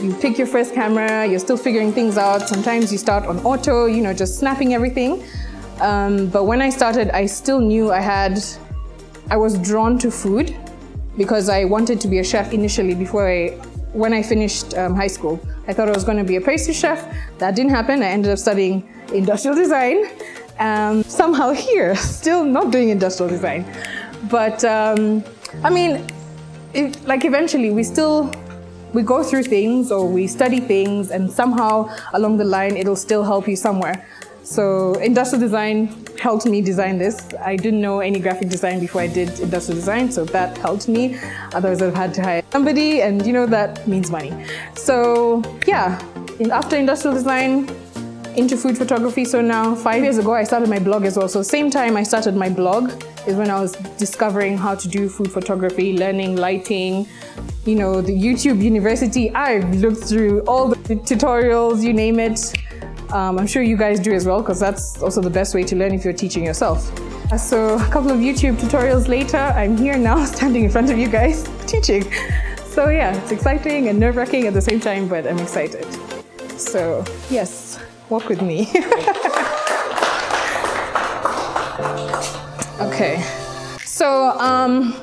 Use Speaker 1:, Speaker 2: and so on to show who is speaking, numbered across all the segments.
Speaker 1: you pick your first camera, you're still figuring things out. Sometimes you start on auto, just snapping everything. But when I started, I still knew I was drawn to food because I wanted to be a chef initially when I finished high school. I thought I was going to be a pastry chef. That didn't happen. I ended up studying industrial design. Somehow here, still not doing industrial design. But eventually we go through things or we study things, and somehow along the line it'll still help you somewhere. So industrial design helped me design this. I didn't know any graphic design before I did industrial design, so that helped me. Otherwise I'd have had to hire somebody, and that means money. So yeah, after industrial design, into food photography. So now 5 years ago I started my blog as well. So same time I started my blog is when I was discovering how to do food photography, learning lighting, the YouTube University. I've looked through all the tutorials, you name it. I'm sure you guys do as well, because that's also the best way to learn if you're teaching yourself. So a couple of YouTube tutorials later, I'm here now standing in front of you guys teaching. So yeah, it's exciting and nerve-wracking at the same time, but I'm excited. So yes, walk with me. Okay. So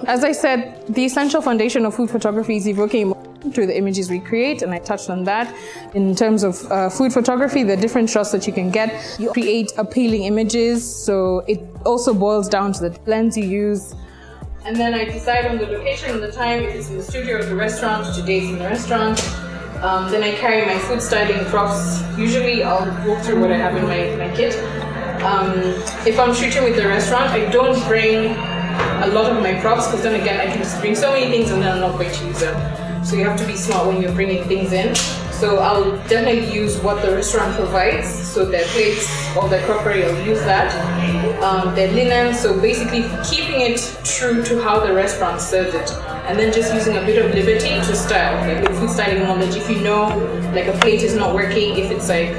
Speaker 1: as I said, the essential foundation of food photography is evoking through the images we create, and I touched on that. In terms of food photography, there are different shots that you can get. You create appealing images, so it also boils down to the lens you use. And then I decide on the location and the time, if it's in the studio or the restaurant. Today it's in the restaurant. Then I carry my food styling props. Usually I'll walk through what I have in my kit. If I'm shooting with the restaurant, I don't bring a lot of my props, because then again I can just bring so many things and then I'm not going to use them. So you have to be smart when you're bringing things in. So I'll definitely use what the restaurant provides. So their plates or their crockery, I'll use that. Their linen, so basically keeping it true to how the restaurant serves it. And then just using a bit of liberty to style, like with food styling knowledge. If you know, like a plate is not working, if it's like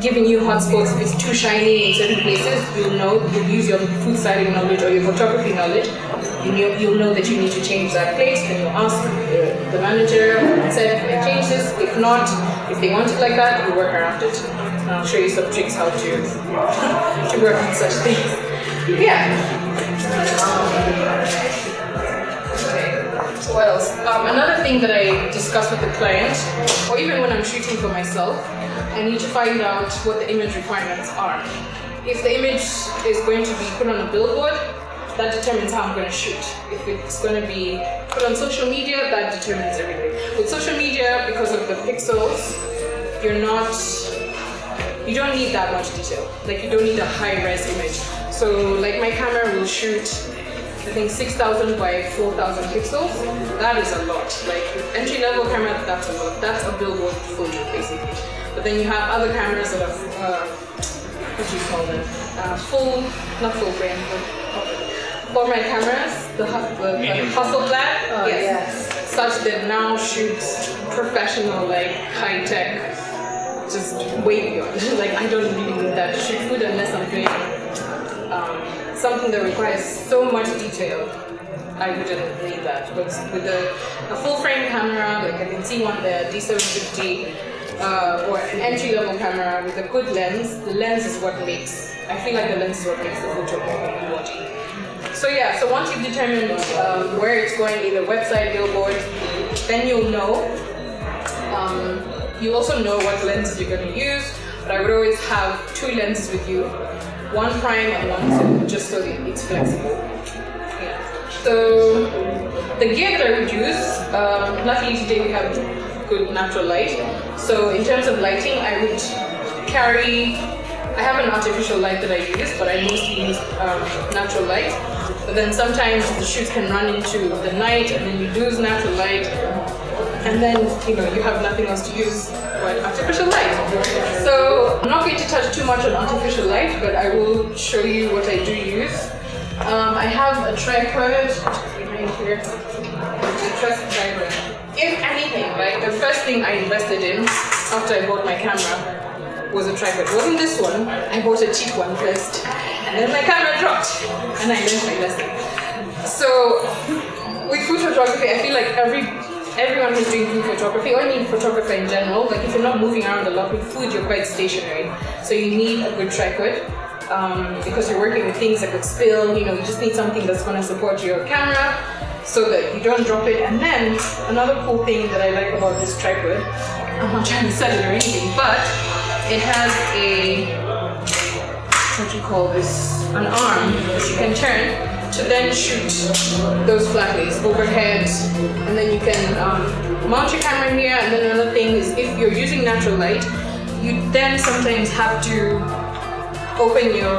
Speaker 1: giving you hot spots, if it's too shiny in certain places, you'll use your food styling knowledge or your photography knowledge. You'll know that you need to change that plate. Then you'll ask the manager, said, can I change this? If not, if they want it like that, you work around it. And I'll show you some tricks how to work on such things. Yeah. Okay. So what else? Another thing that I discuss with the client, or even when I'm shooting for myself, I need to find out what the image requirements are. If the image is going to be put on a billboard, that determines how I'm going to shoot. If it's going to be put on social media, that determines everything. With social media, because of the pixels, you don't need that much detail. Like, you don't need a high-res image. So like my camera will shoot, I think 6,000 by 4,000 pixels. That is a lot. Like entry-level camera, that's a lot. That's a billboard photo, basically. But then you have other cameras that are, what do you call them? Not full frame, but format cameras, the Hasselblad, yes. Such that now shoots professional, like high-tech, just way beyond. Like, I don't really need that to shoot food unless I'm doing something that requires so much detail. I wouldn't need that. But with a full-frame camera, like I can see one there, D750, or an entry-level camera with a good lens, the lens is what makes, I feel like the lens is what makes the photo body. So yeah, so once you've determined where it's going, either website, billboard, then you'll know. You also know what lenses you're going to use, but I would always have 2 lenses with you, one prime and one zoom, just so that it's flexible. Yeah. So the gear that I would use, luckily today we have good natural light. So in terms of lighting, I would carry, I have an artificial light that I use, but I mostly use natural light. But then sometimes the shoots can run into the night and then you lose natural light. And then, you have nothing else to use but artificial light. So I'm not going to touch too much on artificial light, but I will show you what I do use. I have a tripod behind here. I trust the tripod. If anything, like the first thing I invested in after I bought my camera was a tripod. It wasn't this one. I bought a cheap one first. And then my camera dropped. And I learned my lesson. So with food photography, I feel like everyone who's doing food photography, or any photographer in general, like if you're not moving around a lot with food, you're quite stationary. So you need a good tripod because you're working with things that could spill. You just need something that's going to support your camera so that you don't drop it. And then another cool thing that I like about this tripod, I'm not trying to sell it or anything, but it has what do you call this? An arm that you can turn to then shoot those flat lays overhead, and then you can mount your camera here. And then another thing is, if you're using natural light, you then sometimes have to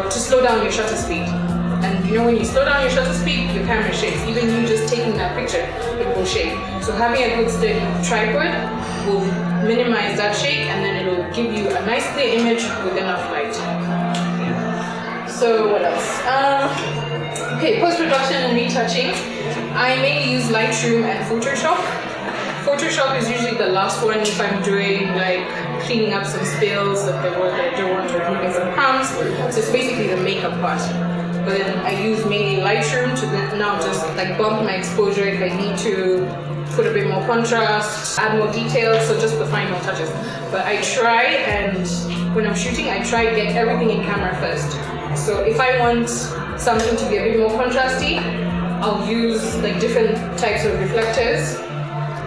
Speaker 1: slow down your shutter speed. And when you slow down your shutter speed, your camera shakes. Even you just taking that picture, it will shake. So having a good steady tripod will minimize that shake, and then it will give you a nice clear image with enough light. So what else? Okay, post-production and retouching. I mainly use Lightroom and Photoshop. Photoshop is usually the last one if I'm doing like cleaning up some spills that I don't want to remove some crumbs. So it's basically the makeup part. But then I use mainly Lightroom to now just like bump my exposure if I need to, put a bit more contrast, add more details, so just the final touches. But I try, and when I'm shooting, I try to get everything in camera first. So if I want something to be a bit more contrasty, I'll use like different types of reflectors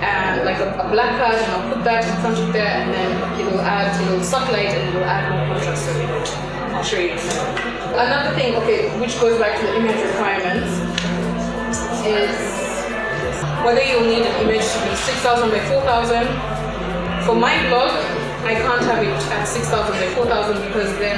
Speaker 1: and like a black pad, and I'll put that in front of there, and then it'll suck light and it'll add more contrast to the image. I'll show you in a minute. Another thing, which goes back to the image requirements, is whether you'll need an image to be 6,000 by 4,000. For my blog, I can't have it at 6,000 by 4,000 because then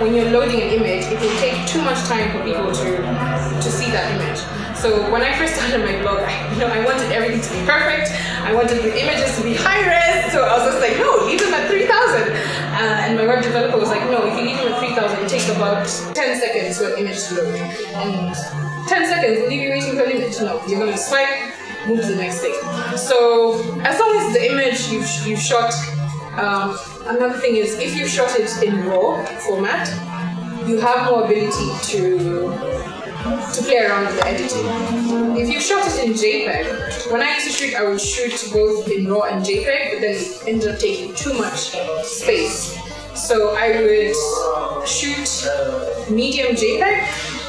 Speaker 1: when you're loading an image, it will take too much time for people to see that image. So when I first started my blog, I wanted everything to be perfect. I wanted the images to be high res, so I was just like, no, leave them at 3,000. And my web developer was like, no, if you leave them at 3,000, it takes about 10 seconds for an image to load. And 10 seconds will leave you waiting for an image. No, you're going to swipe, move to the next thing. So as long as the image you've shot, another thing is, if you shot it in RAW format, you have more ability to play around with the editing. If you shot it in JPEG, when I used to shoot, I would shoot both in RAW and JPEG, but then it ended up taking too much space. So I would shoot medium JPEG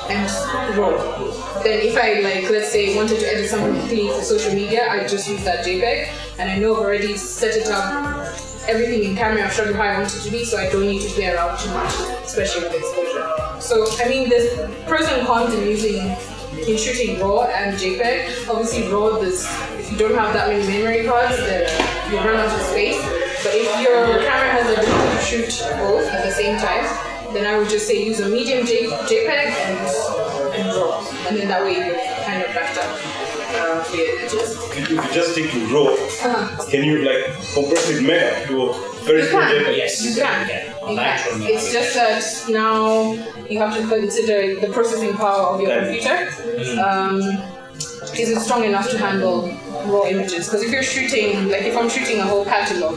Speaker 1: and RAW. Then if I let's say wanted to edit something clean for social media, I just use that JPEG, and I know I've already set it up, everything in camera, I've shown you how I want it to be, so I don't need to play around too much, especially with exposure. So there's pros and cons in shooting RAW and JPEG. Obviously RAW, if you don't have that many memory cards, then you run out of space. But if your camera has the ability to shoot both at the same time, then I would just say use a medium JPEG and RAW, and then that way you're kind of backed up for your images.
Speaker 2: If you just stick to RAW, can you compress it mega to a very small JPEG?
Speaker 3: Yes,
Speaker 1: you can. It's just that now you have to consider the processing power of your computer. Is it strong enough to handle RAW images? Because if you're shooting, if I'm shooting a whole catalog,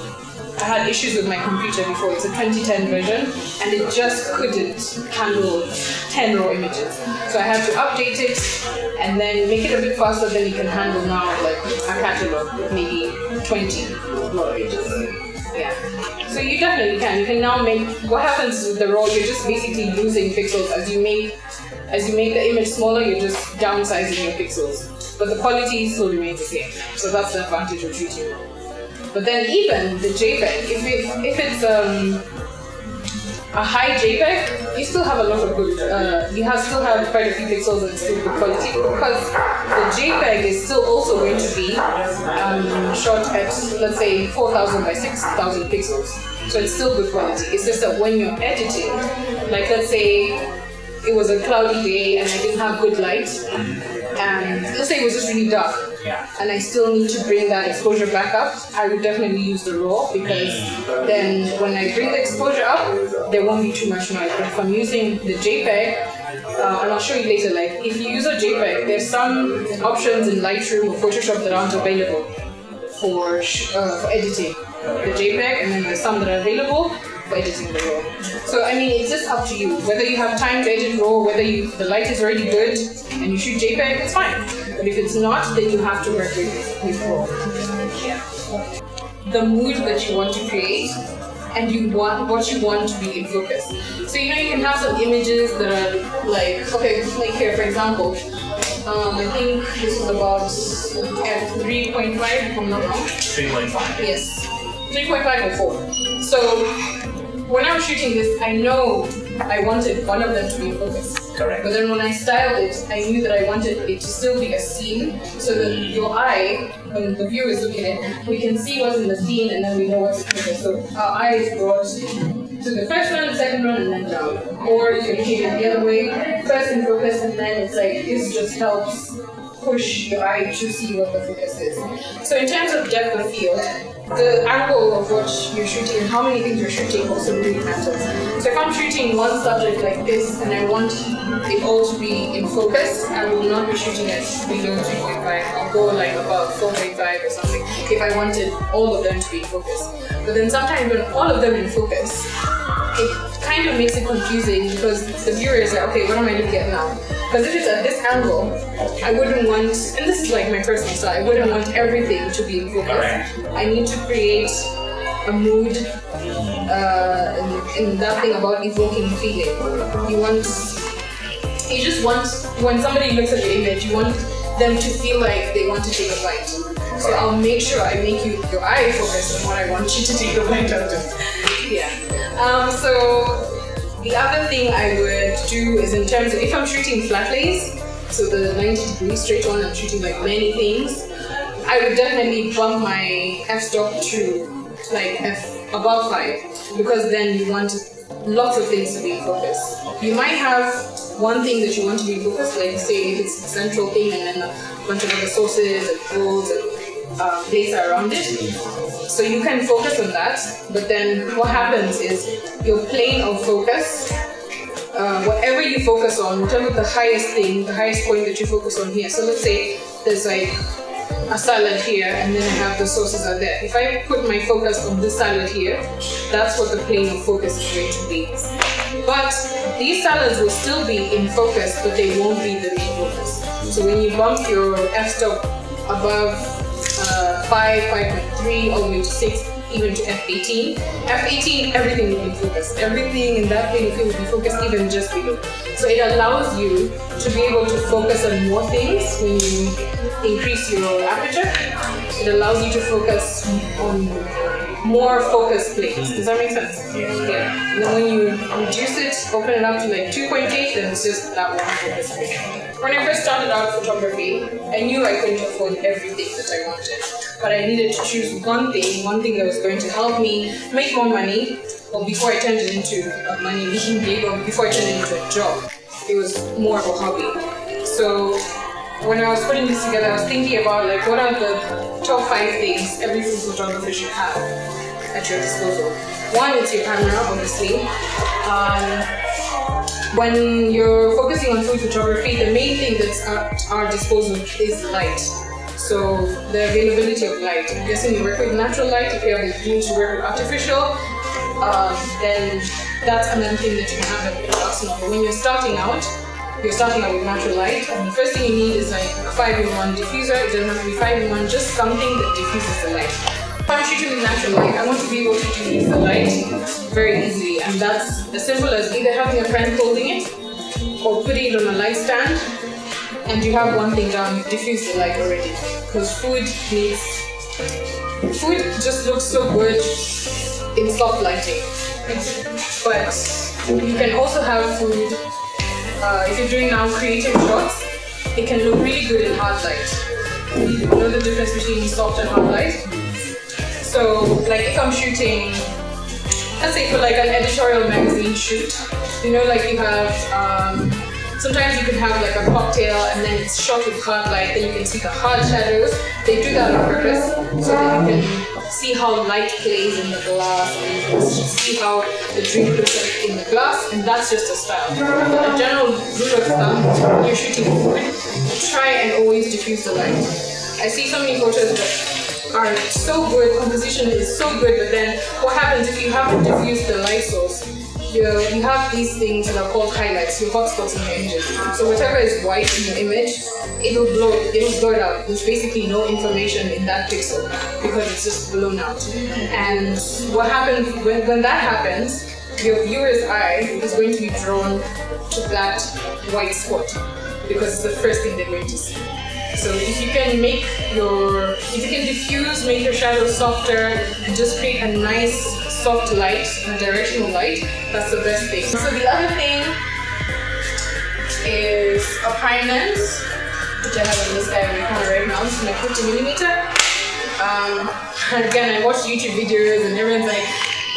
Speaker 1: I had issues with my computer before. It's a 2010 version, and it just couldn't handle 10 RAW images. So I had to update it and then make it a bit faster than it can handle now, a catalog with maybe 20 RAW images. Yeah. So you definitely can. You can now make. What happens with the RAW? You're just basically losing pixels as you make the image smaller. You're just downsizing your pixels, but the quality still remains the same. So that's the advantage of shooting RAW. But then even the JPEG, if it's a high JPEG, you still have a lot of good, still have quite a few pixels and still good quality, because the JPEG is still also going to be shot at, let's say, 4,000 by 6,000 pixels. So it's still good quality. It's just that when you're editing, let's say it was a cloudy day and I didn't have good light, and let's say it was just really dark, and I still need to bring that exposure back up, I would definitely use the RAW, because then when I bring the exposure up, there won't be too much noise. But if I'm using the JPEG, and I'll show you later, if you use a JPEG, there's some options in Lightroom or Photoshop that aren't available for editing the JPEG, and then there's some that are available. for editing the raw. So I mean, it's just up to you. Whether you have time to edit raw, whether the light is already good and you shoot JPEG, it's fine. But if it's not, then you have to work with raw. Yeah. The mood that you want to create and what you want to be in focus. So you can have some images that are like here for example, I think this was about at 3.5 if I'm not wrong.
Speaker 2: 3.5.
Speaker 1: Yes, 3.5 or 4. So when I was shooting this, I know I wanted one of them to be in focus.
Speaker 2: Correct.
Speaker 1: But then when I styled it, I knew that I wanted it to still be a scene, so that your eye, when the viewer is looking at it, we can see what's in the scene and then we know what's in focus. So our eye is brought to the first one, the second one, and then down. Or you can keep it the other way, first in focus, and then it's like, this just helps push your eye to see what the focus is. So in terms of depth of field, the angle of what you're shooting and how many things you're shooting also really matters. So if I'm shooting one subject like this and I want it all to be in focus, I will not be shooting at below 3.5. I'll go like above 4.5 or something if I wanted all of them to be in focus. But then sometimes when all of them in focus, it kind of makes it confusing because the viewer is like, okay, what am I looking at now? Because if it's at this angle, I wouldn't want, and this is like my personal style, I wouldn't want everything to be in focus.
Speaker 2: Correct.
Speaker 1: I need to create a mood and that thing about evoking feeling. You just want, when somebody looks at the image, you want them to feel like they want to take a bite. So I'll make sure I make your eye focus on what I want you to take a bite out of. Yeah. So the other thing I would do is in terms of, if I'm shooting flat lays, so the 90 degree straight on, I'm shooting like many things, I would definitely bump my f-stop to like above 5, because then you want lots of things to be in focus. You might have one thing that you want to be in focus, like say if it's the central thing and then a bunch of other sources and folds and plates are around it. So you can focus on that, but then what happens is your plane of focus, whatever you focus on, whatever the highest thing, the highest point that you focus on here. So let's say there's like a salad here and then I have the sauces are there. If I put my focus on this salad here, that's what the plane of focus is going to be. But these salads will still be in focus, but they won't be the main focus. So when you bump your f-stop above 5, 5.3, all the way to 6, even to f18. f18, everything will be focused. Everything in that plane of field will be focused, even just below. So it allows you to be able to focus on more things when you increase your aperture. It allows you to focus on more focused planes. Does that make sense? Yeah. And then when you reduce it, open it up to like 2.8, then it's just that one focus plane. When I first started out photography, I knew I couldn't afford everything that I wanted. But I needed to choose one thing that was going to help me make more money, or before I turned it into money making gig, or before I turned it into a job. It was more of a hobby. So when I was putting this together, I was thinking about like what are the top 5 things every food photographer should have at your disposal. One is your camera, obviously. When you're focusing on food photography, the main thing that's at our disposal is light. So the availability of light. I'm guessing you work with natural light. If you have the means to work with artificial, then that's another thing that you can have at your arsenal. But when you're starting out with natural light, and the first thing you need is like a 5-in-1 diffuser. It doesn't have to be 5-in-1, just something that diffuses the light. If I'm shooting with natural light, I want to be able to diffuse the light very easily, and that's as simple as either having a friend holding it or putting it on a light stand, and you have one thing down, you diffuse the light already. Because food just looks so good in soft lighting. But you can also have food, if you're doing now creative shots, it can look really good in hard light. You know the difference between soft and hard light? So like if I'm shooting, let's say for like an editorial magazine shoot, like you have, sometimes you can have like a cocktail and then it's shot with hard light, then you can see the hard shadows. They do that on purpose so that you can see how light plays in the glass and you can see how the drink looks like in the glass, and that's just a style. But a general rule of thumb, when you're shooting food, try and always diffuse the light. I see so many photos that are so good, composition is so good, but then what happens if you haven't diffused the light source? You have these things that are called highlights, your hotspots in your images. So whatever is white in your image, it'll blur it out. There's basically no information in that pixel because it's just blown out. And what happens when that happens, your viewer's eye is going to be drawn to that white spot because it's the first thing they're going to see. So if you can diffuse, make your shadows softer, and just create a nice soft light, a directional light, that's the best thing. So the other thing is a prime lens, which I have in this guy on my camera right now. This is my 50mm. Again, I watch YouTube videos and everyone's like,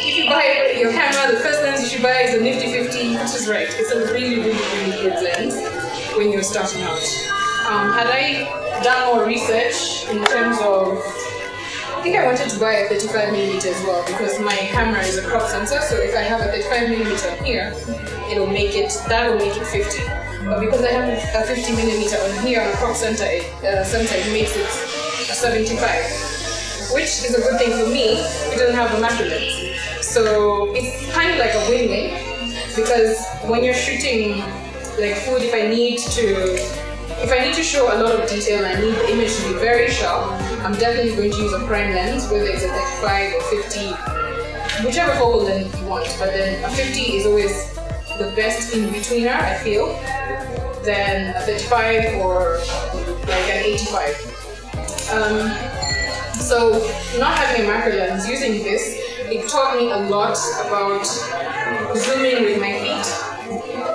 Speaker 1: if you buy your camera, the first lens you should buy is a Nifty 50, which is right. It's a really, really, really good lens when you're starting out. Had I done more research in terms of, I think I wanted to buy a 35mm as well because my camera is a crop sensor. So if I have a 35mm here, that'll make it 50. But because I have a 50mm on here on a crop sensor, it makes it a 75, which is a good thing for me. It doesn't have a macro lens. So it's kind of like a win-win because when you're shooting like food, if I need to show a lot of detail and I need the image to be very sharp, I'm definitely going to use a prime lens, whether it's a 35 or 50, whichever focal length you want. But then a 50 is always the best in-betweener, I feel, than a 35 or like an 85. So not having a macro lens, using this, it taught me a lot about zooming with my feet.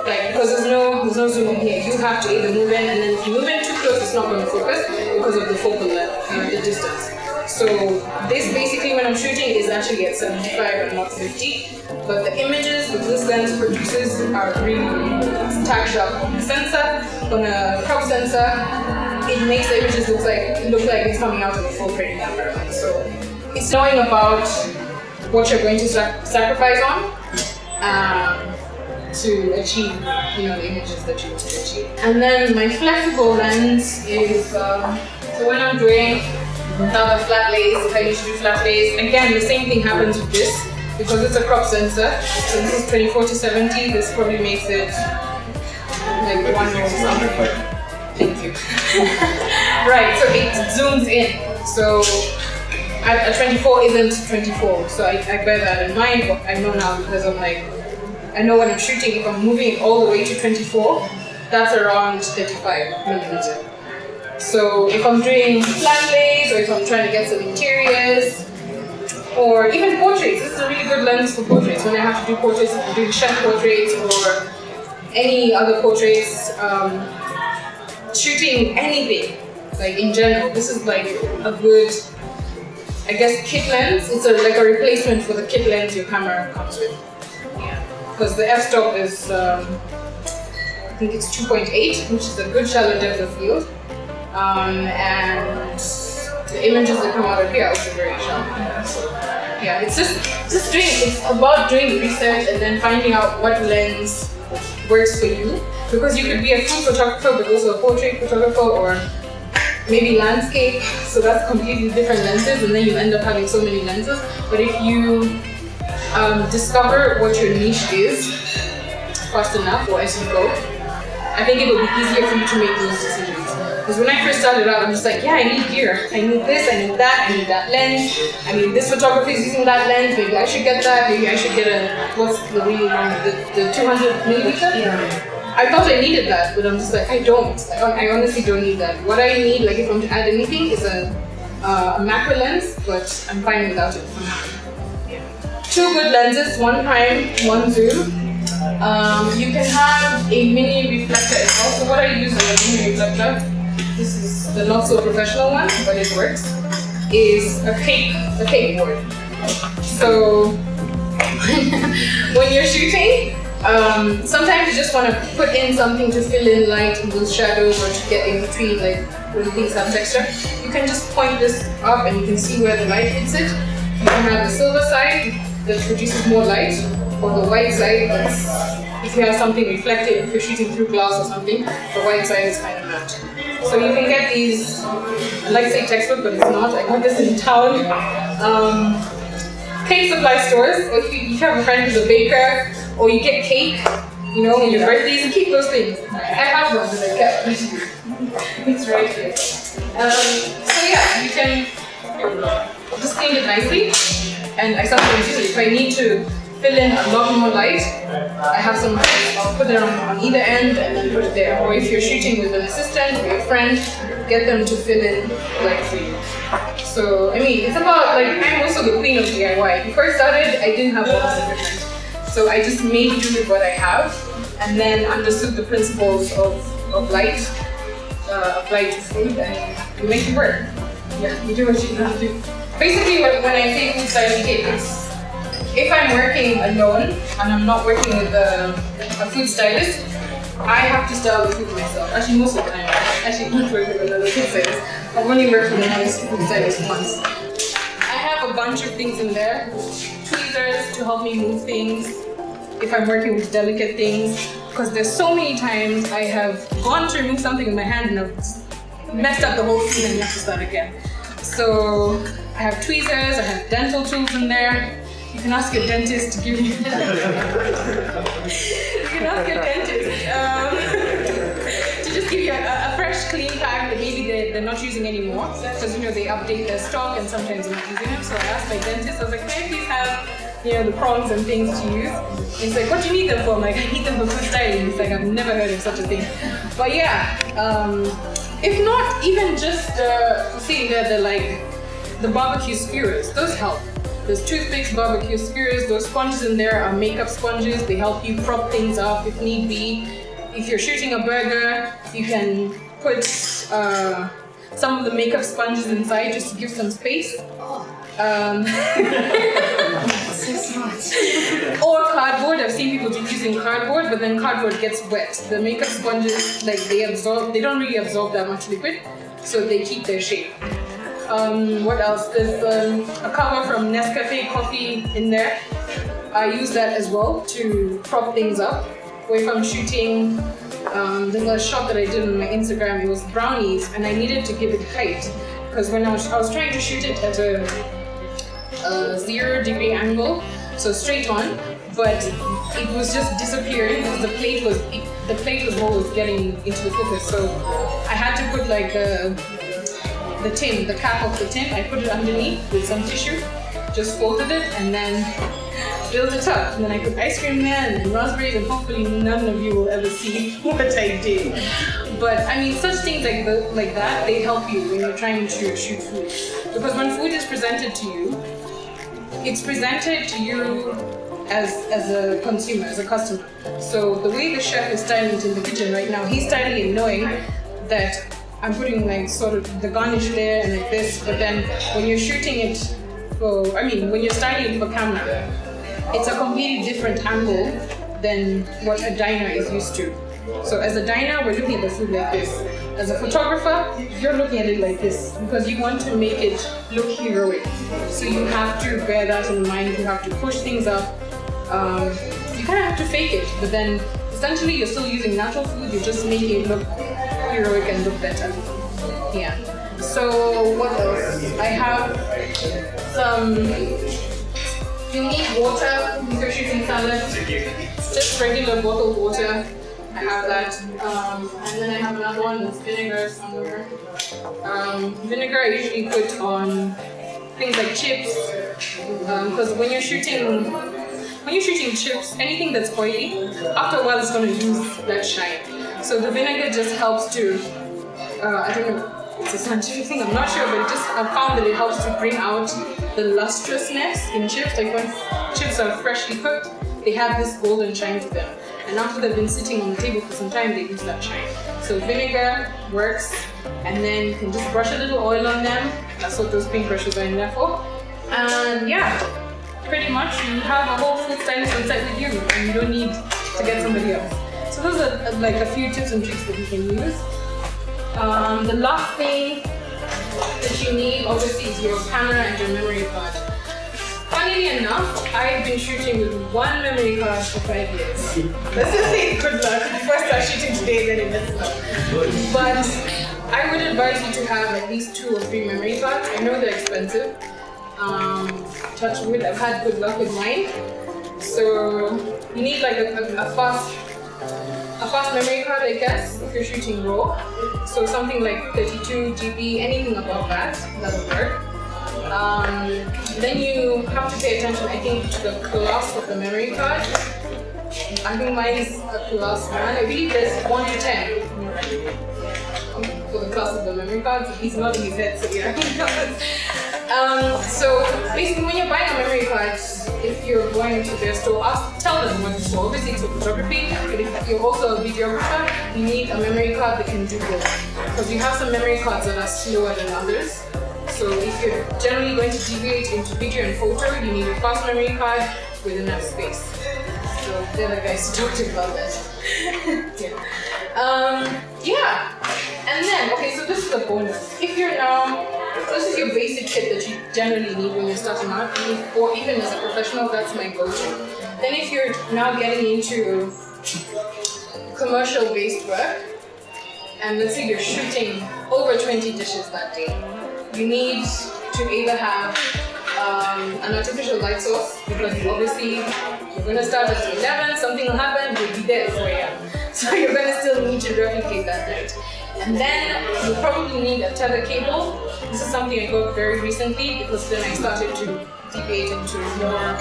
Speaker 1: Like, because there's no zooming here. You have to either move in, and then if you move in too close, it's not going to focus because of the focal length, the distance. So this basically, when I'm shooting, is actually at 75 and not 50. But the images that this lens produces are really, really good. It's tack sharp on the sensor. On a crop sensor, it makes the images look like it's coming out of a full frame camera. So it's knowing about what you're going to sacrifice on to achieve, the images that you want to achieve. And then my flexible lens is so when I'm doing flat lays, if I need to do flat lays, again the same thing happens with this because it's a crop sensor. So this is 24-70. This probably makes it like 1 or something. Thank you. Right, so it zooms in. So a 24 isn't 24, so I bear that in mind. But I know now because I know when I'm shooting, if I'm moving it all the way to 24, that's around 35mm. So if I'm doing flat lays, or if I'm trying to get some interiors, or even portraits, this is a really good lens for portraits. When I have to do portraits, if I'm doing chef portraits or any other portraits, shooting anything, like in general, this is like a good, I guess, kit lens. It's like a replacement for the kit lens your camera comes with. Because the f-stop is, I think it's 2.8, which is a good shallow depth of field. And the images that come out of here are also very sharp. So, yeah, it's it's about doing research and then finding out what lens works for you. Because you could be a food photographer, but also a portrait photographer, or maybe landscape. So that's completely different lenses, and then you end up having so many lenses. But if you discover what your niche is fast enough, or as you go, I think it will be easier for you to make those decisions. Because when I first started out, I'm just like, yeah, I need gear. I need this, I need that, I need that lens. I mean, this photographer is using that lens. Maybe I should get that. Maybe I should get what's the really long, the 200mm? Yeah. I thought I needed that, but I'm just like, I don't. I honestly don't need that. What I need, like if I'm to add anything, is a macro lens, but I'm fine without it for now. Two good lenses, one prime, one zoom. You can have a mini reflector as well. So what I use on a mini reflector, this is the not so professional one, but it works, is a cake board. So when you're shooting, sometimes you just want to put in something to fill in light in those shadows, or to get in between, like when things have texture. You can just point this up and you can see where the light hits it. You can have the silver side that produces more light, or the white side that's, if you have something reflective, if you're shooting through glass or something, the white side is kind of matte. So you can get these, I like to say textbook, but it's not. I got this in town. Cake supply stores. If you have a friend who's a baker, or you get cake, you know, on your birthdays, you keep those things. I have one that I kept. It's right here. So yeah, you can just clean it nicely. And I sometimes use it if I need to fill in a lot more light. I have some light, I'll put it on either end and then put it there. Or if you're shooting with an assistant or your friend, get them to fill in light for you. So, I mean, it's about, like, I'm also the queen of DIY. Before I started, I didn't have all this equipment. So I just made do with what I have and then understood the principles of light applied to food and you make it work. Yeah, you do what you have to do. Basically, when I say food styling kit, it's if I'm working alone and I'm not working with a food stylist, I have to style the food myself. Actually, most of the time, I actually don't work with another food stylist. I've only worked with another food stylist once. I have a bunch of things in there. Tweezers to help me move things if I'm working with delicate things. Because there's so many times I have gone to remove something with my hand and I've messed up the whole food and you have to start again. So I have tweezers, I have dental tools in there. You can ask a dentist to give you. You can ask a dentist to just give you a fresh, clean pack that maybe they're not using anymore because you know they update their stock and sometimes they're not using them. So I asked my dentist. I was like, can I please have the prongs and things to use? And he's like, what do you need them for? I'm like, I need them for food styling. He's like, I've never heard of such a thing. But yeah, if not even just seeing the barbecue skewers, those help. There's toothpicks, barbecue skewers, those sponges in there are makeup sponges. They help you prop things up if need be. If you're shooting a burger, you can put some of the makeup sponges inside just to give some space.
Speaker 3: So smart.
Speaker 1: Or cardboard. I've seen people using cardboard, but then cardboard gets wet. The makeup sponges, they don't really absorb that much liquid, so they keep their shape. What else? There's a cover from Nescafe coffee in there. I use that as well to prop things up. Or if I'm shooting, there's a shot that I did on my Instagram. It was brownies, and I needed to give it height because when I was trying to shoot it at a 0 degree angle, so straight on, but it was just disappearing because the plate was what was getting into the focus. So I had to put like the cap of the tin, I put it underneath with some tissue, just folded it and then built it up. And then I put ice cream there and raspberries, and hopefully none of you will ever see what I did. But I mean, such things like that, they help you when you're trying to shoot food. Because when food is presented to you, it's presented to you as a consumer, as a customer. So the way the chef is styling it in the kitchen right now, he's styling it knowing that I'm putting like sort of the garnish there and like this, but then when you're shooting it when you're styling it for camera, it's a completely different angle than what a diner is used to. So as a diner, we're looking at the food like this. As a photographer, you're looking at it like this because you want to make it look heroic. So you have to bear that in mind. You have to push things up. You kind of have to fake it, but then essentially you're still using natural food. You're just making it look heroic and look better. Yeah. So what else? I have some. You need water if you're shooting salad. Just regular bottled water. I have that. And then I have another one that's vinegar somewhere. Vinegar I usually put on things like chips. Because when you're shooting chips, anything that's oily, after a while it's going to lose that shine. So the vinegar just helps to, I don't know if it's a scientific thing, I'm not sure, but I've found that it helps to bring out the lustrousness in chips. Like when chips are freshly cooked, they have this golden shine to them. And after they've been sitting on the table for some time, they lose that shine. So vinegar works, and then you can just brush a little oil on them. That's what those paint brushes are in there for. And yeah, pretty much you have a whole food stylist on site with you, and you don't need to get somebody else. So those are like a few tips and tricks that you can use. The last thing that you need, obviously, is your camera and your memory card. Funnily enough, I've been shooting with one memory card for 5 years. Let's just say good luck. If I start shooting today, then it messes up. But advise you to have at least 2 or 3 memory cards. I know they're expensive. Touch wood, I've had good luck with mine. So you need like a fast memory card, I guess, if you're shooting RAW. So something like 32 GB, anything above that will work. Then you have to pay attention, I think, to the class of the memory card. I think mine is a class 1. I believe there's 1 to 10 for the class of the memory cards. He's nodding his head, so yeah. So basically, when you're buying a memory card, if you're going to their store, tell them what it's for. Obviously, it's for photography, but if you're also a videographer, you need a memory card that can do both. Because you have some memory cards that are slower than others. So if you're generally going to deviate into video and photo, you need a fast memory card with enough space. So they're the guys who talked about that. Yeah. And then, okay, so this is a bonus. If you're now, this is your basic kit that you generally need when you're starting out, or even as a professional, that's my go-to. Then if you're now getting into commercial-based work, and let's say you're shooting over 20 dishes that day, you need to either have an artificial light source, because obviously you're going to start at 11, something will happen, you'll be there at 4 a.m. So you're going to still need to replicate that night. And then you probably need a tether cable. This is something I got very recently, because then I started to deviate into more,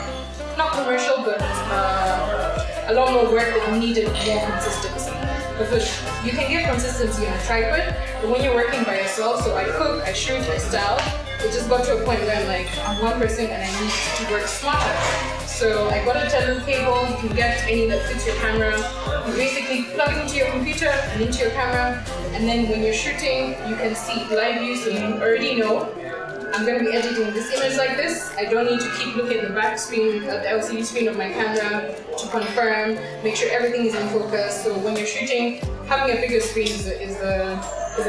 Speaker 1: not commercial, but a lot more work that needed more consistency. Because you can get consistency on a tripod, but when you're working by yourself, so I cook, I shoot, I style, it just got to a point where I'm one person and I need to work smarter. So I got a tether cable. You can get any that fits your camera. You basically plug it into your computer and into your camera, and then when you're shooting, you can see live view, so you already know I'm going to be editing this image like this. I don't need to keep looking at the back screen, at the LCD screen of my camera to confirm, make sure everything is in focus. So when you're shooting, having a bigger screen is a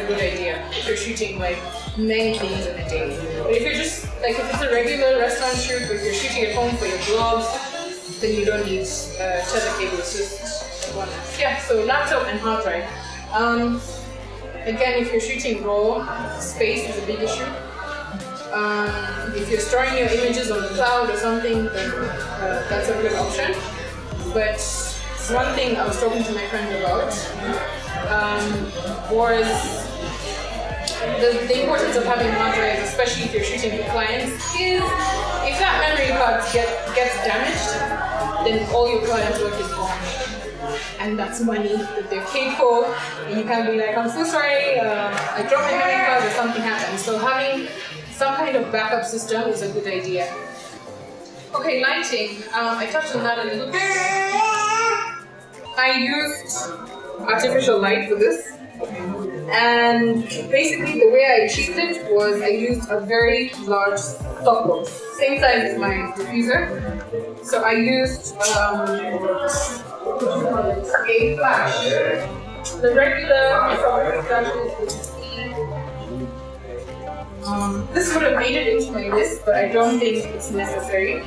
Speaker 1: good idea if you're shooting like many things in a day. But if you're just like, if it's a regular restaurant shoot, or if you're shooting at home for your vlogs, then you don't need tether cable. It's just one. Yeah. So laptop and hard drive. Again, if you're shooting RAW, space is a big issue. If you're storing your images on the cloud or something, then that's a good option. But one thing I was talking to my friend about was the importance of having hard drives, especially if you're shooting for clients, is if that memory card gets damaged, then all your clients' work is gone. And that's money that they're paid for. And you can't be like, I'm so sorry, I dropped my memory card or something happened. So having some kind of backup system is a good idea. Okay, lighting. I touched on that a little bit. I used artificial light for this. And basically the way I achieved it was I used a very large softbox, same size as my diffuser. So I used a flash. The regular flashes, this would have made it into my list, but I don't think it's necessary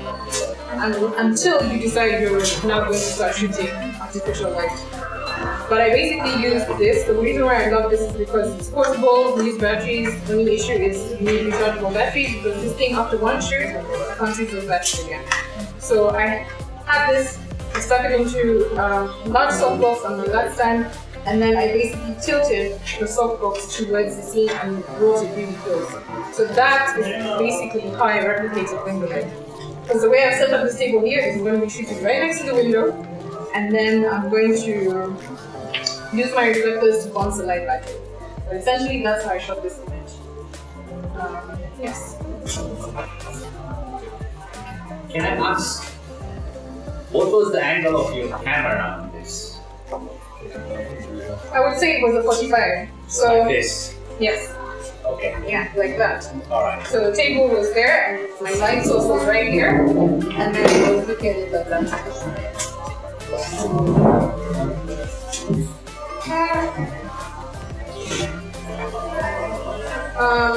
Speaker 1: until you decide you're now going to start shooting artificial light. But I basically used this. The reason why I love this is because it's portable, we use batteries. The only issue is you need rechargeable batteries, because this thing after one shoot, I can't use those batteries again. So I had this, I stuck it into a large softbox on my lap stand, and then I basically tilted the softbox towards the scene and brought it really close. So that is basically how I replicated window light. Because the way I've set up this table here is I'm going to be shooting right next to the window, and then I'm going to use my reflectors to bounce the light back in. But essentially, that's how I shot this image. Yes.
Speaker 4: Can I ask, what was the angle of your camera on this?
Speaker 1: I would say it was a 45. So
Speaker 4: Like this?
Speaker 1: Yes.
Speaker 4: Okay.
Speaker 1: Yeah, like that.
Speaker 4: Alright.
Speaker 1: So the table was there, and my light source was right here, and then I was looking at it like that.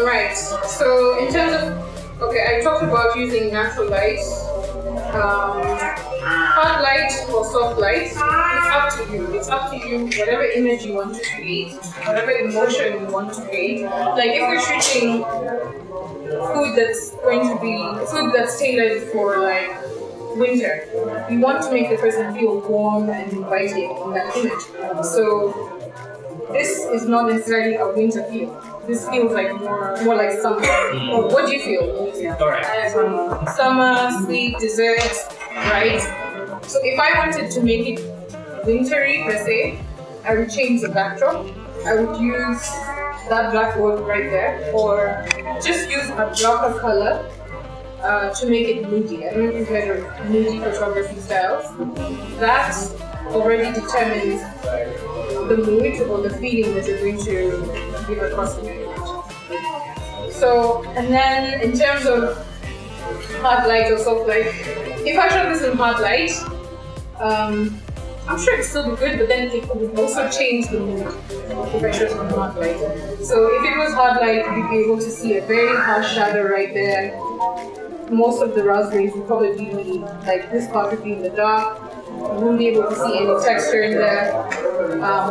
Speaker 1: Right. So in terms of, okay, I talked about using natural light. hard light or soft light, it's up to you. It's up to you, whatever image you want to create, whatever emotion you want to create. Like if you're shooting food that's tailored for like winter, you want to make the person feel warm and inviting in that image. So this is not necessarily a winter feel. This feels like more like summer. Or what do you feel?
Speaker 4: Correct.
Speaker 1: Summer, sweet, dessert, right? So if I wanted to make it wintry per se, I would change the backdrop. I would use that blackboard right there, or just use a darker color to make it moody. I don't know if you've heard of moody photography styles. That already determines the mood or the feeling that you're going to give across in your image. So, and then in terms of hard light or soft light, if I shot this in hard light, I'm sure it'd still be good, but then it would also change the mood if I shot it in hard light. So if it was hard light, you'd be able to see a very harsh shadow right there. Most of the raspberries would probably be like this part would be in the dark. You won't be able to see any texture in there.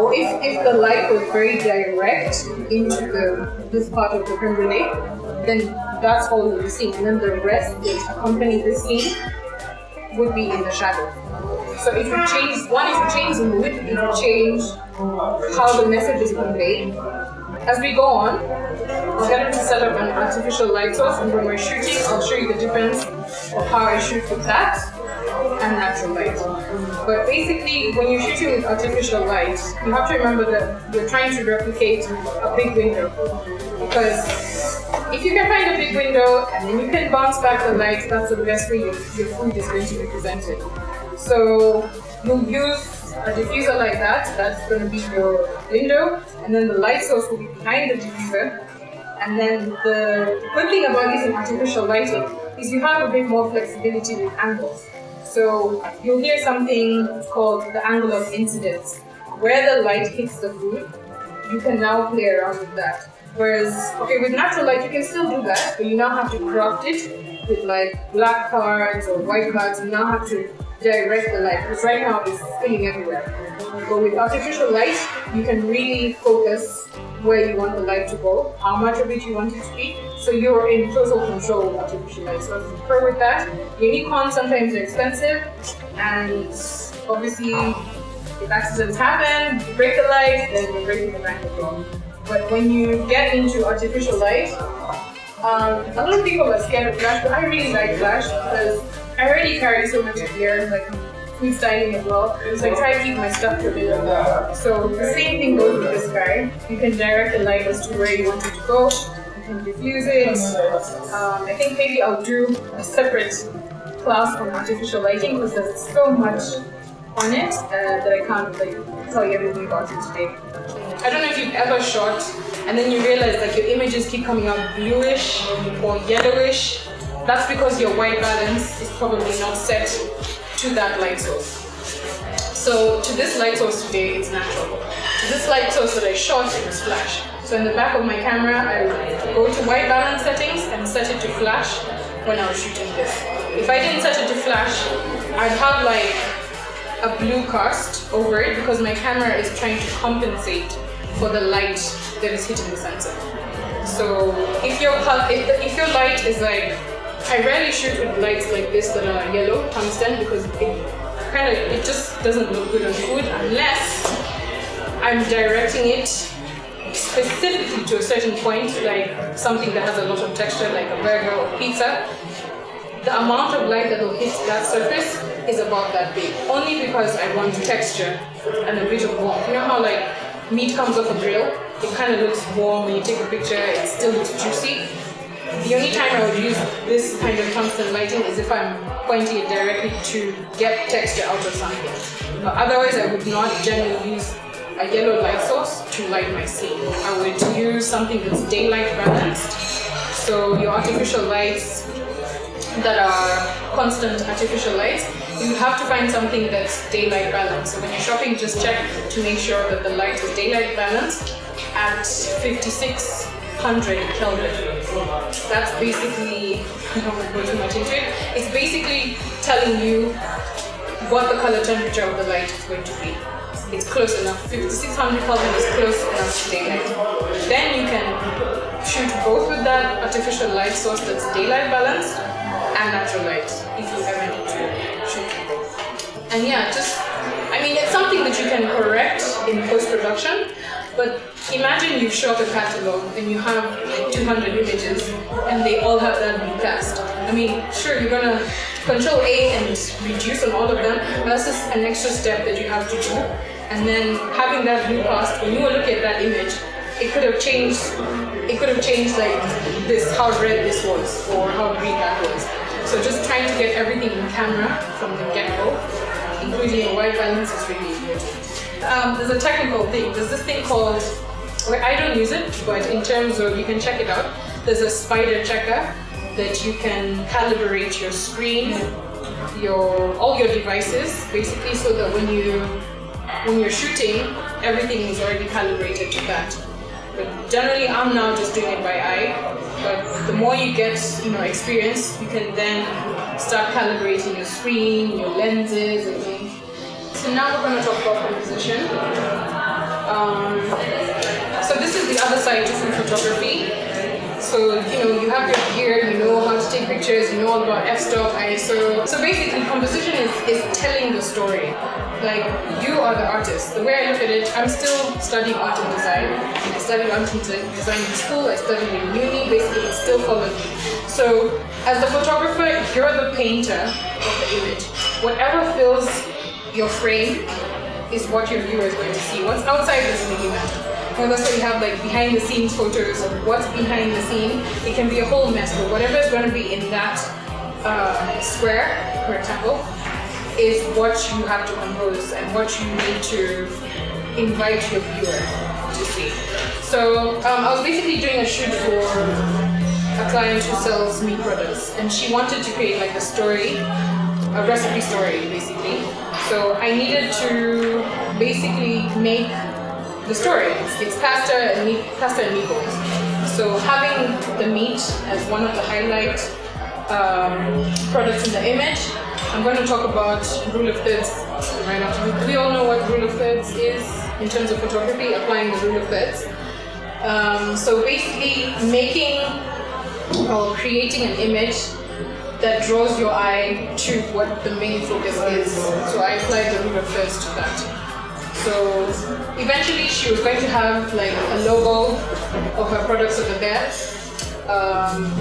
Speaker 1: Or if the light was very direct into this part of the creme brulee, then that's all you'll be seeing. And then the rest that accompany this scene would be in the shadow. So it would change, it would change the mood, it would change how the message is conveyed. As we go on, I'll get to set up an artificial light source, and when we're shooting, I'll show you the difference of how I shoot with that and natural light. But basically, when you're shooting with artificial light, you have to remember that you're trying to replicate a big window. Because if you can find a big window and then you can bounce back the light, that's the best way your food is going to be presented. So you'll use a diffuser like that, that's going to be your window, and then the light source will be behind the diffuser. And then the good thing about using artificial lighting is you have a bit more flexibility with angles. So you'll hear something called the angle of incidence. Where the light hits the food, you can now play around with that. Whereas, okay, with natural light, you can still do that, but you now have to craft it with like black cards or white cards. You now have to direct the light, because right now it's spinning everywhere. But with artificial light, you can really focus where you want the light to go, how much of it you want it to be, so you're in total control of artificial light. So I prefer with that. Unicorns sometimes are expensive, and obviously if accidents happen, you break the light, then you're breaking the bank as well. But when you get into artificial light, a lot of people are scared of flash, but I really like flash because I already carry so much gear, like food styling as well. So I try to keep my stuff to a minimum. So the same thing goes with this guy. You can direct the light as to where you want it to go. You can diffuse it. I think maybe I'll do a separate class on artificial lighting because there's so much on it that I can't tell you everything about it today. I don't know if you've ever shot and then you realize like your images keep coming out bluish or yellowish. That's because your white balance is probably not set to that light source. So to this light source today, it's natural. To this light source that I shot, it was flash. So in the back of my camera, I would go to white balance settings and set it to flash when I was shooting this. If I didn't set it to flash, I'd have like a blue cast over it because my camera is trying to compensate for the light that is hitting the sensor. So if your light is like, I rarely shoot with lights like this that are yellow tungsten because it just doesn't look good on food unless I'm directing it specifically to a certain point, like something that has a lot of texture, like a burger or pizza. The amount of light that will hit that surface is about that big, only because I want texture and a bit of warmth. You know how like meat comes off a grill, it kind of looks warm when you take a picture, it still looks juicy. The only time I would use this kind of tungsten lighting is if I'm pointing it directly to get texture out of something. But otherwise, I would not generally use a yellow light source to light my scene. I would use something that's daylight balanced. So your artificial lights that are constant artificial lights, you have to find something that's daylight balanced. So when you're shopping, just check to make sure that the light is daylight balanced at 5600 Kelvin. That's basically, I don't want to go too much into it. It's basically telling you what the color temperature of the light is going to be. It's close enough. 5600 Kelvin is close enough to daylight. Then you can shoot both with that artificial light source that's daylight balanced and natural light if you ever need to shoot with both. And yeah, it's something that you can correct in post-production, but imagine you shot a catalog and you have like 200 images and they all have that blue cast. Sure, you're gonna Control A and reduce on all of them, but that's just an extra step that you have to do. And then having that blue cast, when you were looking at that image, it could have changed like this, how red this was or how green that was. So just trying to get everything in camera from the get-go, including white balance, is really important. There's a technical thing. There's this thing called, I don't use it, but in terms of, you can check it out. There's a spider checker that you can calibrate your screen, all your devices, basically, so that when you're shooting, everything is already calibrated to that. But generally, I'm now just doing it by eye. But the more you get, experience, you can then start calibrating your screen, your lenses, I think. So now we're going to talk about composition. So this is the other side to food photography. So, you have your gear, you know how to take pictures, you know all about f-stop, ISO. So basically, composition is telling the story. Like, you are the artist. The way I look at it, I'm still studying art and design. I studied art and design in school, I studied in uni, basically it still followed me. So, as the photographer, you're the painter of the image. Whatever fills your frame is what your viewer is going to see. What's outside doesn't really matter. Well, that's why you have like behind the scenes photos of what's behind the scene. It can be a whole mess, but whatever is going to be in that square, for example, is what you have to compose and what you need to invite your viewer to see. So I was basically doing a shoot for a client who sells meat products, and she wanted to create like a story, a recipe story basically. So I needed to basically make the story. It's pasta and meatballs. So having the meat as one of the highlight products in the image, I'm going to talk about rule of thirds right now. We all know what rule of thirds is in terms of photography, applying the rule of thirds. So basically making or creating an image that draws your eye to what the main focus is. So I applied the rule of thirds to that. So eventually she was going to have like a logo of her products over there.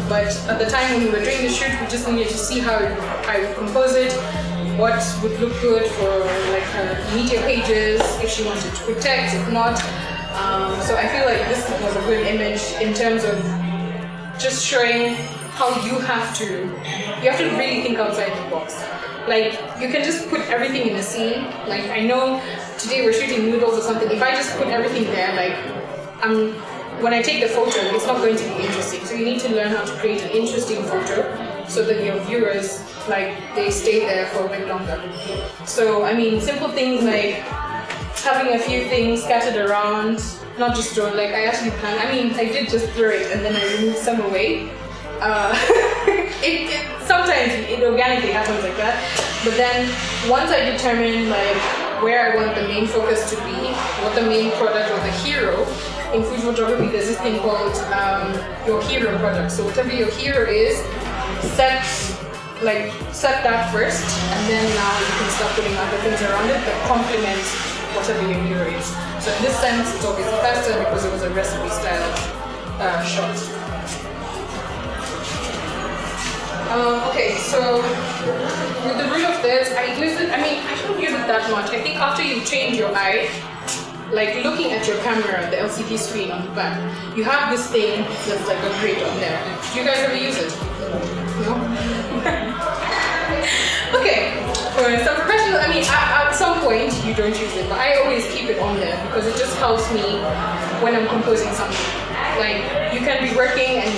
Speaker 1: But at the time when we were doing the shoot, we just needed to see how I would compose it, what would look good for like her media pages, if she wanted to put text, if not. So I feel like this was a good image in terms of just showing how you have to really think outside the box. Like, you can just put everything in a scene. Like, I know today we're shooting noodles or something. If I just put everything there, like, when I take the photo, it's not going to be interesting. So you need to learn how to create an interesting photo so that your viewers, like, they stay there for a bit longer. So, simple things like having a few things scattered around, not just thrown. Like, I actually planned, I did just throw it and then I removed some away. Sometimes it organically happens like that, but then once I determine like where I want the main focus to be, what the main product or the hero, in food photography there's this thing called your hero product. So whatever your hero is, set that first, and then now you can start putting other things around it that complement whatever your hero is. So in this sense it's obviously faster because it was a recipe style shot. Okay, so with the rule of thirds, I use it, I don't use it that much. I think after you change your eye, like looking at your camera, the LCD screen on the back, you have this thing that's like a grid on there. Do you guys ever use it? No? Okay, for some professional, at some point you don't use it, but I always keep it on there because it just helps me when I'm composing something. Like, you can be working and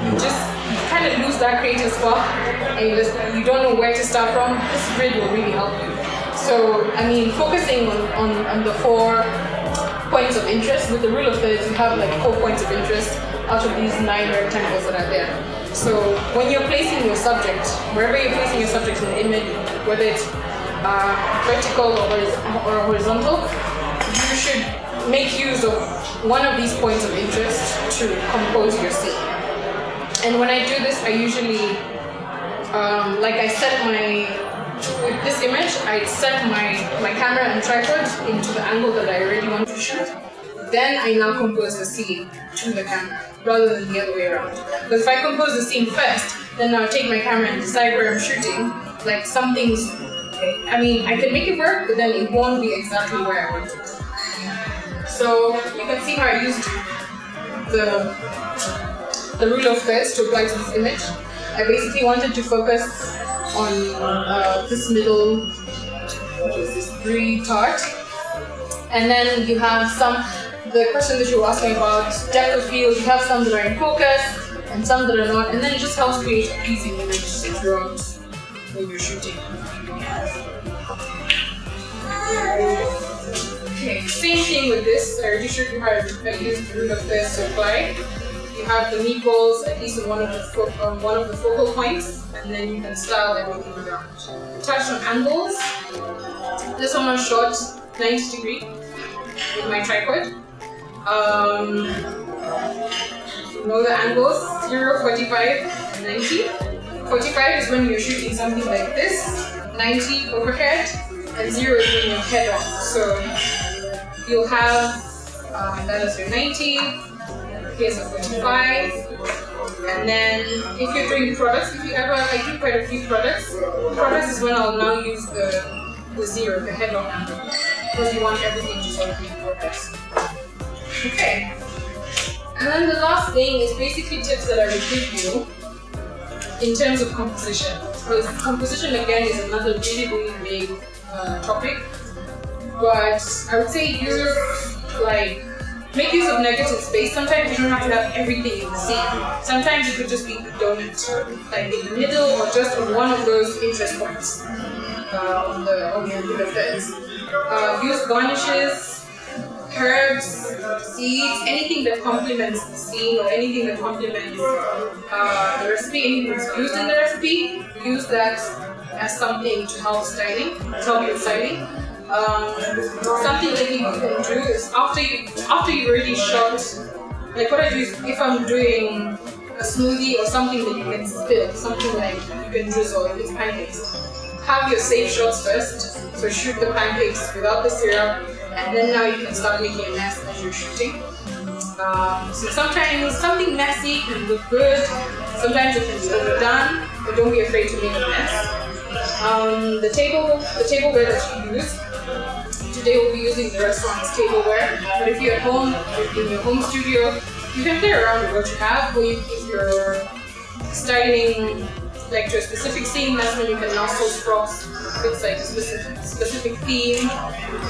Speaker 1: you just kind of lose that creative spark and you don't know where to start from. This grid will really help you. So, focusing on the 4 points of interest. With the rule of thirds, you have like 4 points of interest out of these 9 rectangles that are there. So when you're placing your subject, wherever you're placing your subject in the image, whether it's vertical or horizontal, you should make use of one of these points of interest to compose your scene. And when I do this, I usually, with this image, I set my camera and tripod into the angle that I already want to shoot. Then I now compose the scene to the camera, rather than the other way around. Because if I compose the scene first, then I'll take my camera and decide where I'm shooting. Like some things, I can make it work, but then it won't be exactly where I want it. So you can see how I used the rule of thirds to apply to this image. I basically wanted to focus on this middle, which is this 3 tart. And then you have the question that you were asking about depth of field, you have some that are in focus and some that are not, and then it just helps create a pleasing image throughout when you're shooting. Okay, same thing with this. I already showed you how I used the rule of thirds to apply. You have the meatballs at least on one of the focal points, and then you can style everything around. Touch on angles. This one was shot 90 degree with my tripod. You know the angles, 0, 45, and 90. 45 is when you're shooting something like this, 90 overhead, and 0 is when you're head on. So you'll have that is your 90, here's a 45, and then if you're doing products, I do quite a few products. Products is when I'll now use the 0, the head on angle, because you want everything to sort of be focused. Okay. And then the last thing is basically tips that I would give you in terms of composition. Because composition again is another really, really big topic. But I would say make use of negative space. Sometimes you don't have to have everything in the scene. Sometimes it could just be a donut, like in the middle or just on one of those interest points on the fence. Use garnishes, herbs, seeds, anything that complements the scene or anything that complements the recipe, anything that's used in the recipe, use that as something to help with styling. Something that you can do is after you've already shot, like what I do is if I'm doing a smoothie or something that you can spill, something like you can drizzle, if it's pancakes, have your safe shots first. So shoot the pancakes without the syrup, and then now you can start making a mess as you're shooting. So sometimes something messy can look good, sometimes it can be overdone, but don't be afraid to make a mess. The tableware that you use, today we'll be using the restaurant's tableware, but if you're at home, in your home studio, you can play around with what you have, or if you're styling like to a specific scene, that's when you can now source props. If it's like a specific theme, you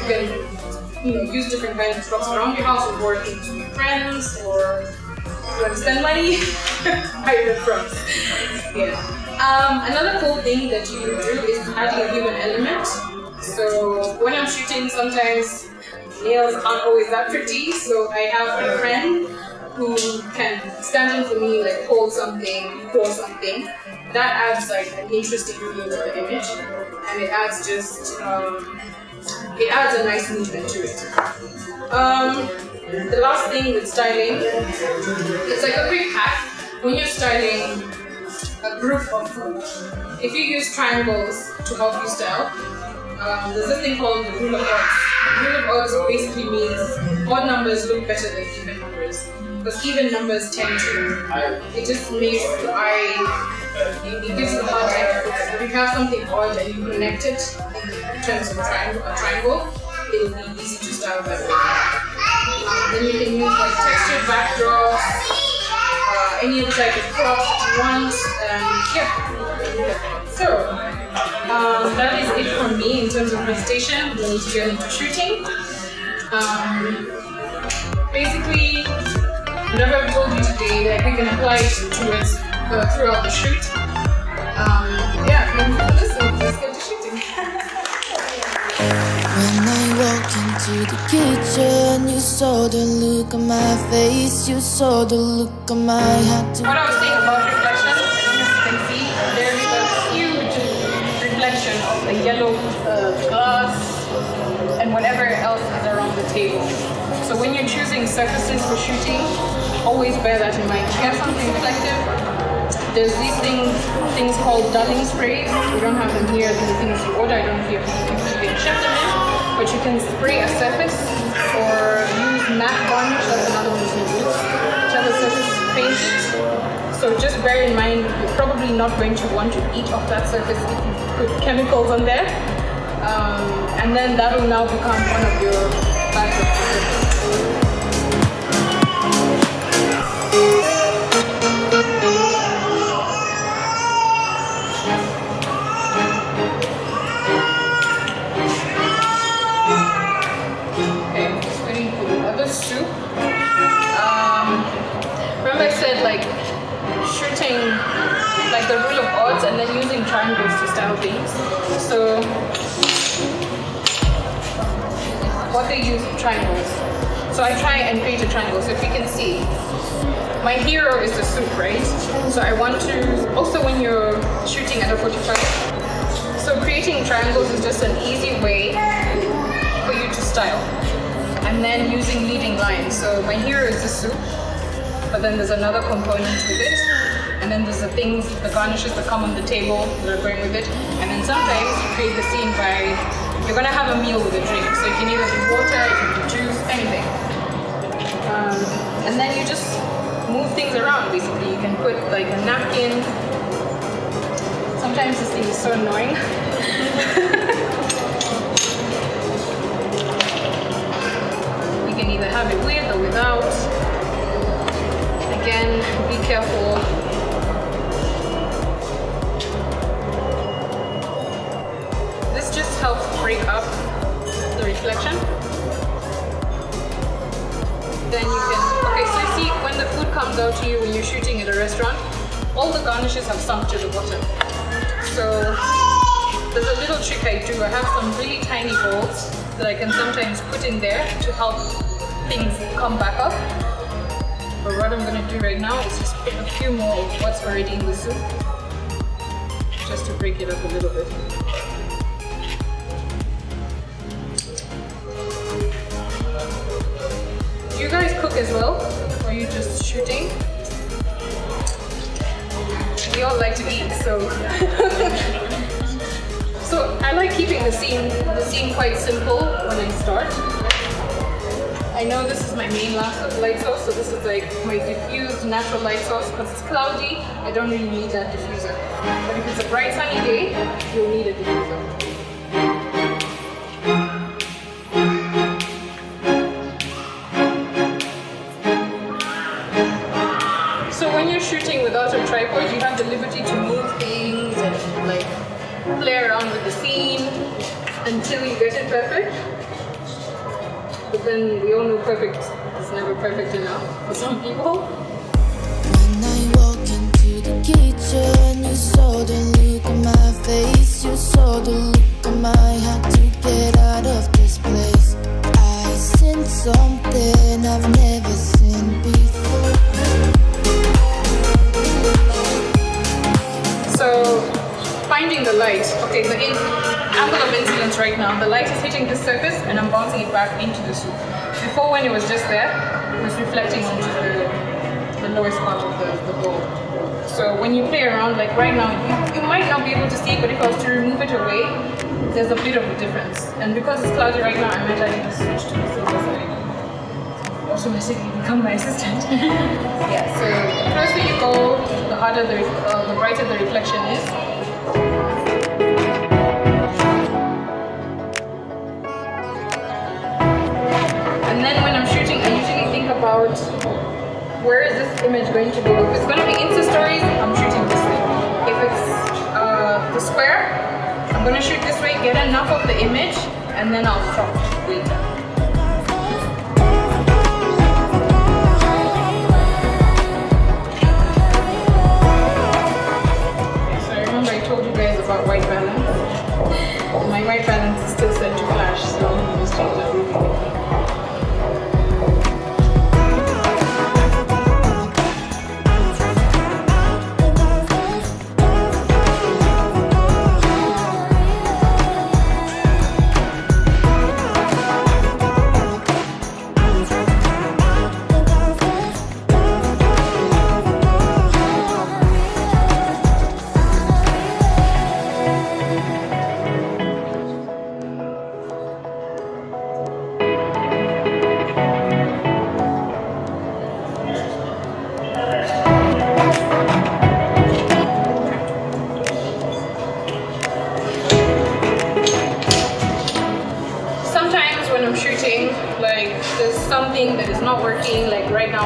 Speaker 1: can use different kinds of props around your house, or borrow things from your friends, or if you want to spend money, hire your props. Yeah. Another cool thing that you can do is adding a human element. So when I'm shooting, sometimes nails aren't always that pretty, so I have a friend who can stand in for me, like hold something, pour something. That adds like an interesting feel to the image, and it adds a nice movement to it. The last thing with styling, it's like a quick hack. When you're styling a group of food, if you use triangles to help you style, there's this thing called the rule of odds. The rule of odds basically means odd numbers look better than even numbers. Because even numbers tend to, it just makes the eye, it gives you a hard time to focus. If you have something odd and you connect it in terms of a triangle, it'll be easy to style that way. Then you can use like textured backdrops, any other type of props that you want, So, that is it for me in terms of presentation. We need to get into shooting. Basically, whatever I've told you today, like we can apply it towards throughout the shoot. Thank you for listening. Let's get to shooting.
Speaker 3: When I walked into the kitchen, you saw the look on my face, you saw the look on my heart.
Speaker 1: What I was saying about reflection, as you can see, there is a huge reflection a yellow glass, and whatever else is around the table. So when you're choosing surfaces for shooting, always bear that in mind. If you have something reflective, there's these things called dulling sprays. We don't have them here. These are things you order. I don't know if you can ship them in, but you can spray a surface or use matte varnish. That's another one you can use. Whichever surface, paint it. So just bear in mind, you're probably not going to want to eat off that surface if you put chemicals on there. And then that will now become one of your bags of surfaces. Okay, just waiting for the other soup. Remember I said like shooting like the rule of odds and then using triangles to style things. So what they use triangles. So I try and create a triangle. So if you can see, my hero is the soup, right? So I want to, also when you're shooting at a 45, so creating triangles is just an easy way for you to style. And then using leading lines. So my hero is the soup, but then there's another component with it. And then there's the things, the garnishes that come on the table that are going with it. And then sometimes you create the scene by, you're gonna have a meal with a drink. So you can either do water, you can do juice, anything. And then you just move things around basically. You can put like a napkin. Sometimes this thing is so annoying. You can either have it with or without. Again, be careful. This just helps break up the reflection. Then you can, okay, so you see when the food comes out to you when you're shooting at a restaurant, all the garnishes have sunk to the bottom. So there's a little trick I do. I have some really tiny balls that I can sometimes put in there to help things come back up. But what I'm going to do right now is just put a few more of what's already in the soup, just to break it up a little bit. Do you guys cook as well? Or are you just shooting? We all like to eat, so so I like keeping the scene quite simple when I start. I know this is my main light sauce, so this is like my diffused natural light sauce. Because it's cloudy, I don't really need that diffuser. But if it's a bright sunny day, you'll need a diffuser. So when you're shooting without a tripod, you have the liberty to move things and like play around with the scene until you get it perfect. But then we all know perfect is never perfect enough for some people.
Speaker 3: When I walk into the kitchen, you saw the look on my face. You saw the look on my heart to get out of this place. I sense something I've never seen before.
Speaker 1: So finding the light. Okay, the angle of incidence right now, the light is hitting this surface and I'm bouncing it back into the soup. Before, when it was just there, it was reflecting onto the lowest part of the bowl. So when you play around, like right now, you might not be able to see, but if I was to remove it away, there's a bit of a difference. And because it's cloudy right now, I might need to switch to the silver side. Automatically become my assistant. Yeah, so the closer you go, the harder the brighter the reflection is. And then when I'm shooting, I usually think about where is this image going to go. If it's going to be Insta stories, I'm shooting this way. If it's the square, I'm going to shoot this way, get enough of the image, and then I'll crop later. About white balance. My white balance is still set to flash, so I'll just change that real quick.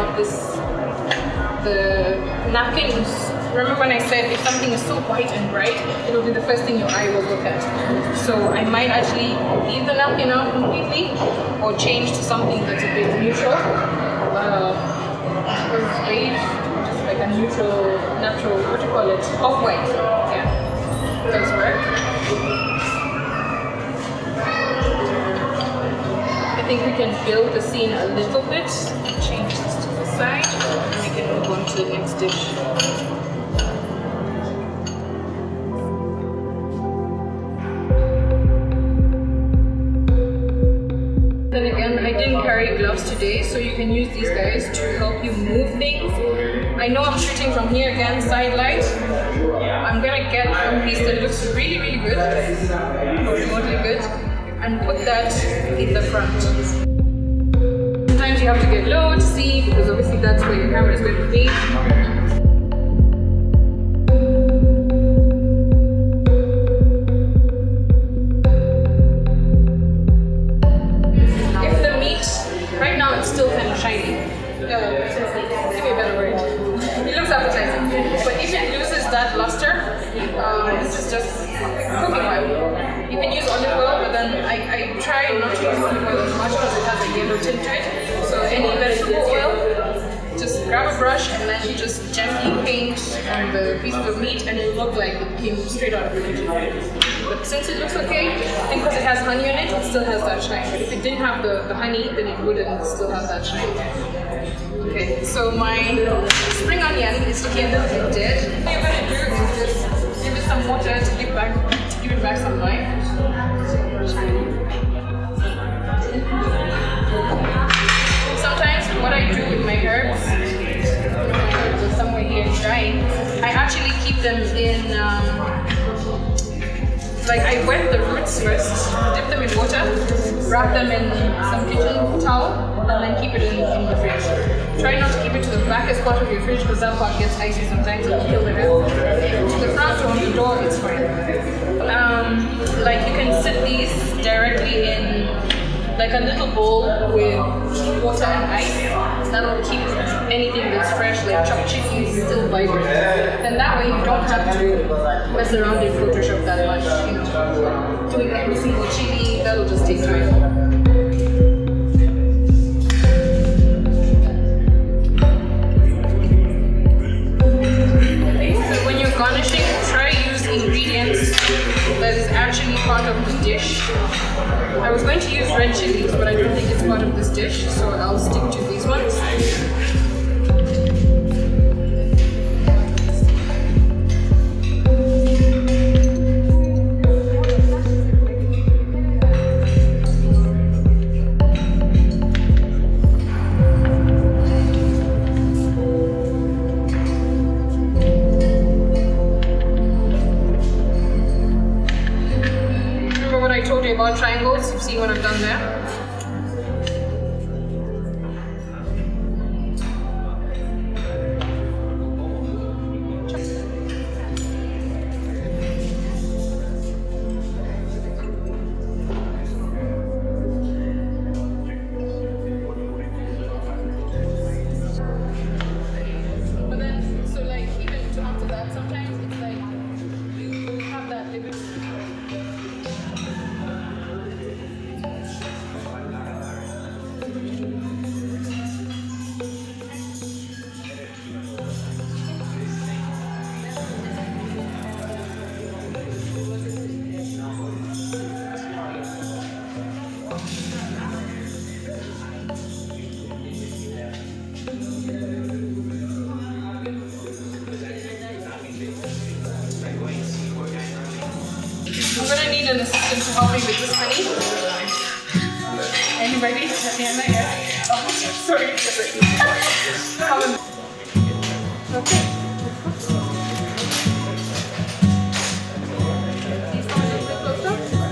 Speaker 1: about this, the napkins. Remember when I said if something is so white and bright, it will be the first thing your eye will look at. So I might actually leave the napkin out completely or change to something that's a bit neutral. Beige, just like a neutral, natural, what do you call it? Off-white. Yeah, does work. I think we can build the scene a little bit. Change this to the side, and we can move on to the next dish. Then again, I didn't carry gloves today, so you can use these guys to help you move things. I know I'm shooting from here again, side light. I'm gonna get one piece that looks really, really good, or remotely good, and put that in the front. Sometimes you have to get low to see, because obviously that's where your camera is going to be. Still kind of shiny. Give me a better word. It looks appetizing. But if it loses that luster, this is just cooking oil. You can use olive oil, but then I try not to use olive oil as much because it has a yellow tint to it. So any vegetable oil, just grab a brush and then you just gently paint on the pieces of meat and it will look like it came straight out of the kitchen. But since it looks okay, I think because it has honey on it, it still has that shine. But if it didn't have the honey, then it wouldn't still have that shine. Okay, so my spring onion is looking a little bit dead. What you're going to do is just give it some water to give it back some life. Sometimes what I do with my herbs, somewhere here drying, I actually keep them in. Like I wet the roots first, dip them in water, wrap them in some kitchen towel, and then keep it in the fridge. Try not to keep it to the backest part of your fridge because that part gets icy sometimes and kill the herb. To the front or on the door, it's fine. Like you can sit these directly in like a little bowl with water and ice. That'll keep anything that's fresh, like chopped chicken, still vibrant. And that way you don't have to mess around in Photoshop that much. You know, doing every single chili, that'll just take time. So when you're garnishing, try use ingredients that is actually part of the dish. I was going to use red chilies, but I don't think it's part of this dish, so I'll stick to these ones. About triangles, you've seen what I've done there. But then, so like even to after that, sometimes it's like you have that liberty. I'm gonna need an assistant to help me with this honey. Anybody? Yeah. Oh, sorry. Okay. Please come a little bit closer.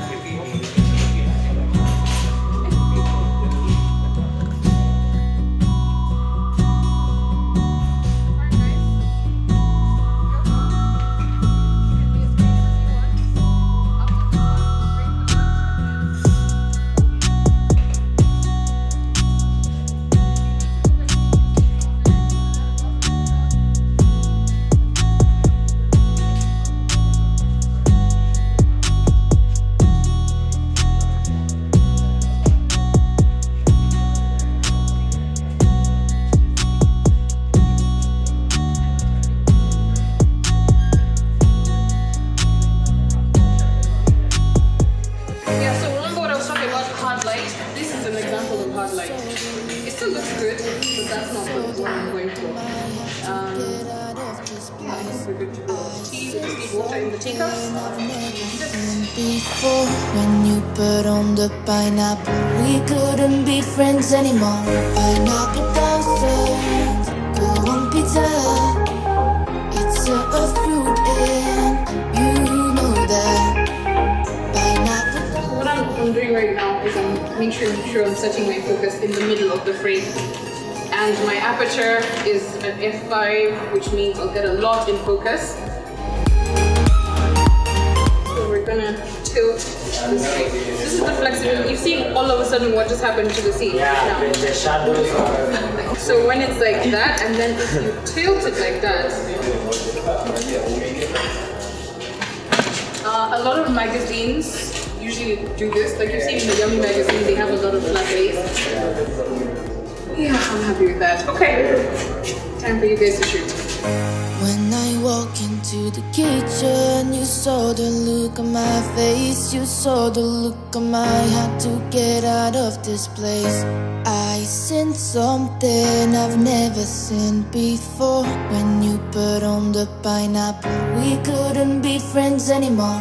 Speaker 1: water in the teacups.
Speaker 3: Before, when you put on the pineapple, we couldn't be friends anymore. Pineapple thousand, go on pizza. It's a fruit and you know that. Pineapple.
Speaker 1: What I'm doing right now is I'm making sure I'm setting my focus in the middle of the frame. And my aperture is at f5, which means I'll get a lot in focus. So we're gonna tilt this way. This is the flexibility. You've seen all of a sudden what just happened to the scene.
Speaker 5: Yeah, when the shadows are...
Speaker 1: So when it's like that, and then if you tilt it like that, a lot of magazines usually do this. Like you see in the Yummy magazine, they have a lot of flat lace. Yeah, I'm happy with that. Okay, time for you guys to shoot.
Speaker 3: When I walk into the kitchen, you saw the look on my face. You saw the look on my had to get out of this place. I seen something I've never seen before. When you put on the pineapple, we couldn't be friends anymore.